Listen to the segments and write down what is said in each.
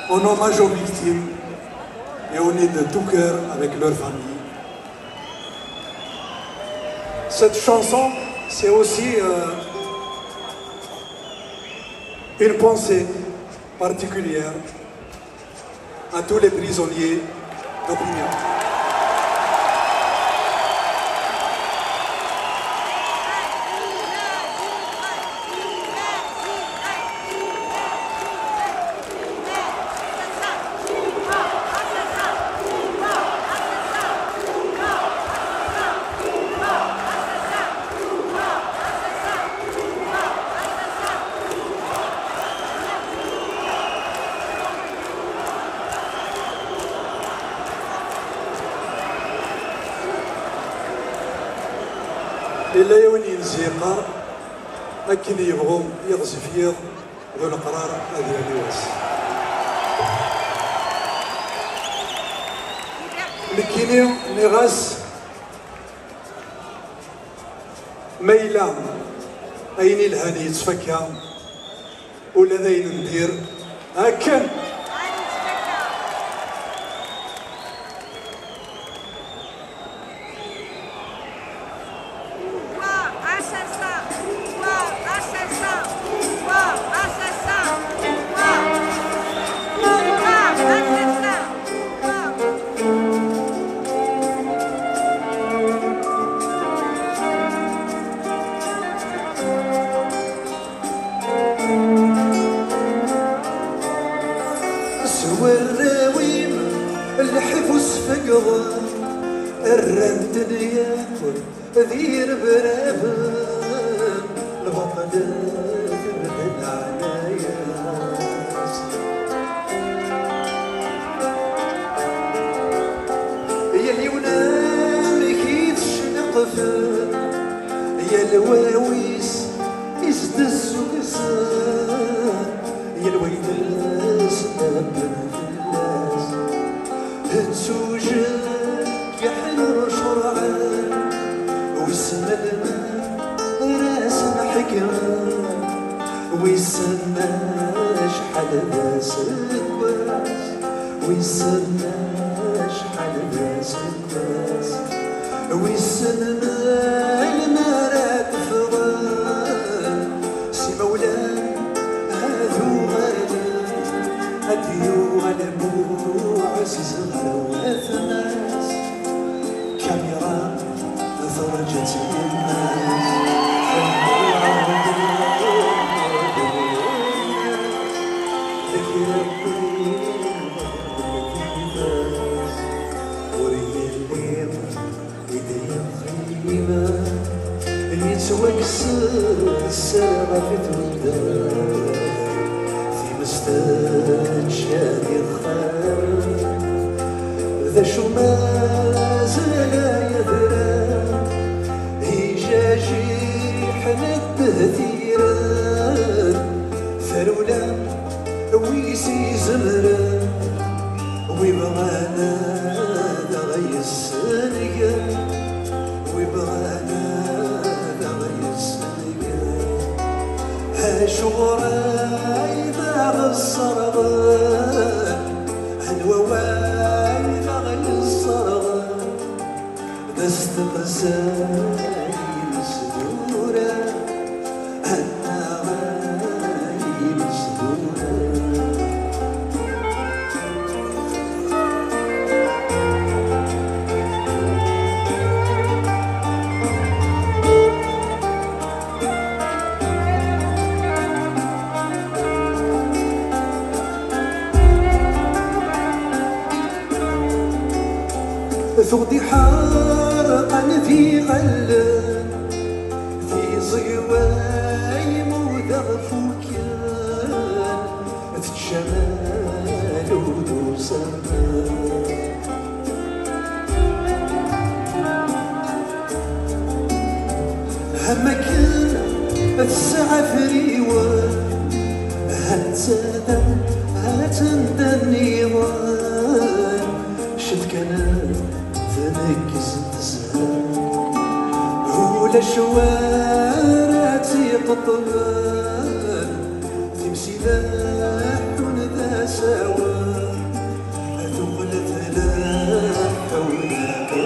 en hommage aux victimes et on est de tout cœur avec leur famille. Cette chanson, c'est aussi une pensée particulière à tous les prisonniers d'opinion. إلا يوني نزيقر أكن يبغو يغزف يض ذو القرار هذه الواس لكيني نغاس ميلا أين الهاني يتفكا ولا ذين ندير هكا والراويم الحفظ فقض الرند ياكل ذير برابن البطل تبدل عنايا يا اليونان كيف شنقفن يا الواويس يزدز وقسان يا الويدس تسوجد يحلو شرعان ويسمى الماء راس حكمة ويسمى شحال ناس الكواس ويسمى شحال ناس الكواس ويسمى المرات فضال سي مولاي هاذو غالي هديو غلبو عزيز غروات الناس كاميرا ضرجت الناس يتوكسر السما في تودان في مستان شادي الخير ذا شو ما زال يدرى هيجاجي حنا التهثيران فرولا ويسي زمران ويبغانا دغي السنقان ويبغانا شغراي دار الصرغان هنواواي دغي الصرغان دست قساي مسدورة هنواواي مسدورة ثغدي حارقا في غلان في زيواي مودغ فوكان في الشمال ودوسان همكان الساعة فريوان هتسادن هتندن نيوان شفت كلام تنكس التسهل ولا شوارع تيقطبان تمشي ذا حون ذا سوا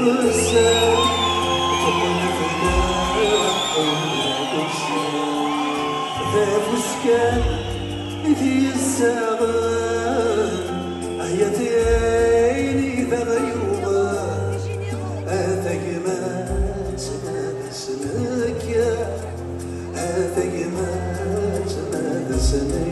الرسال تقلبنا ذا فسكان في الساغن عيتيني ذا غيوغا هذاك ما سنك هذاك ما سنك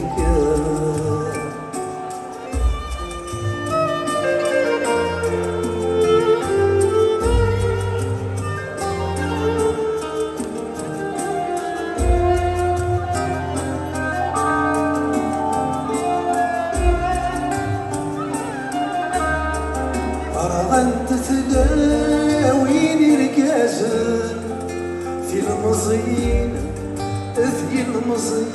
أنت تلاويني ركازن في المزين في المزين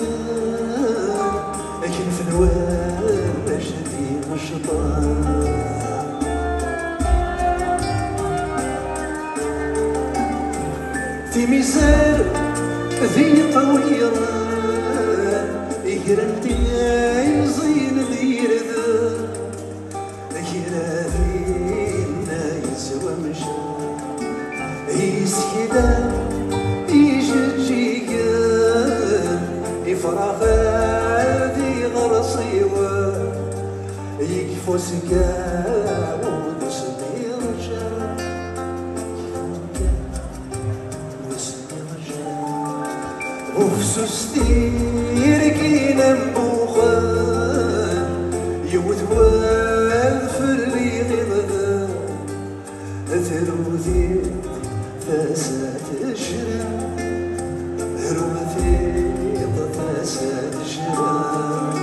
لكن في الوال باش دير الشطان في ميزان ذي طويرة يقرنتي زين ذي رذا يسكدا يجيجيكن يفرغ هذي غرصيوة يكفو سكا ونسني رجال وفسوستي ركينا مبوخن يوثوال فرلي غضا ثروثي فساد الشرع هرومتي فساد الشرع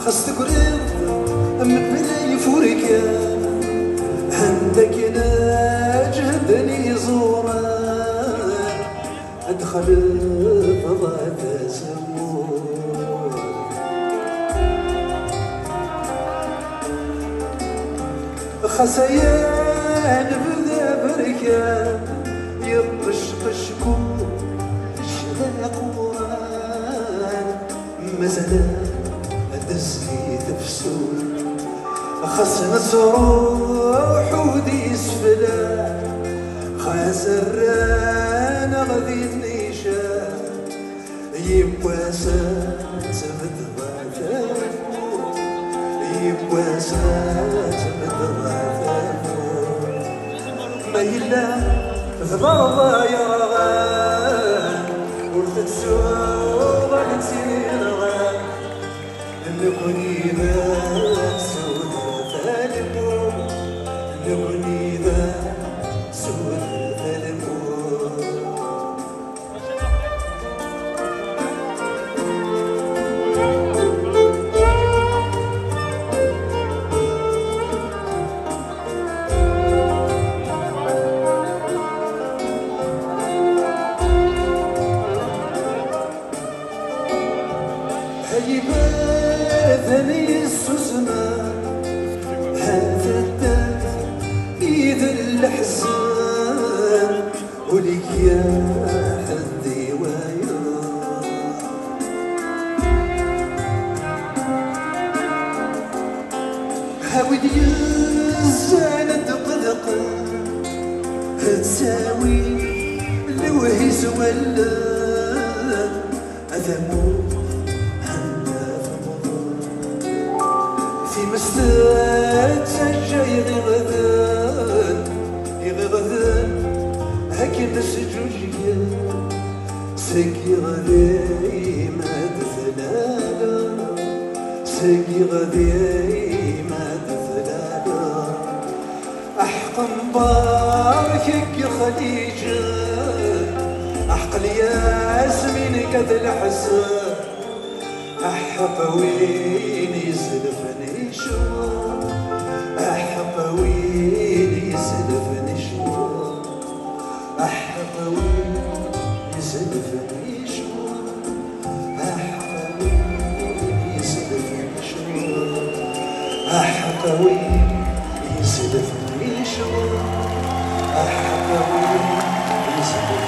خاصتك ريض من بلاي فوركا عندك ناجدني زورا ادخل فضاء سمور خسيان بدا بركا يقشقشكو الشذا قران مثلا الزيت بسور خصنا الروح ودي سفلا خاسران غادي النيشان يبواسات بدغات يبواسات بدغات ما إلا ضربة يا رغان وتتسوق تسيرغان نكوني ذا سود الموت نكوني ذا سود الموت ذني السوسمة هذا الدم إذا الحزان ولك يا حدي ويا هاود يزان دقدق تساوي لوهيس ولا أثمو مستات سجى يغضن هكي نسجوجيا سكي غدي ما دفلالا سكي غدي ما دفلالا أحقن باركك خديجة أحقل ياسمين كذا الحسن أحب وين يزلفني شوق أحب وين يزلفني شوق أحب وين يزلفني شوق أحب وين يزلفني شوق أحب أحقاوي يزيد في النيشان أحقاوي يزيد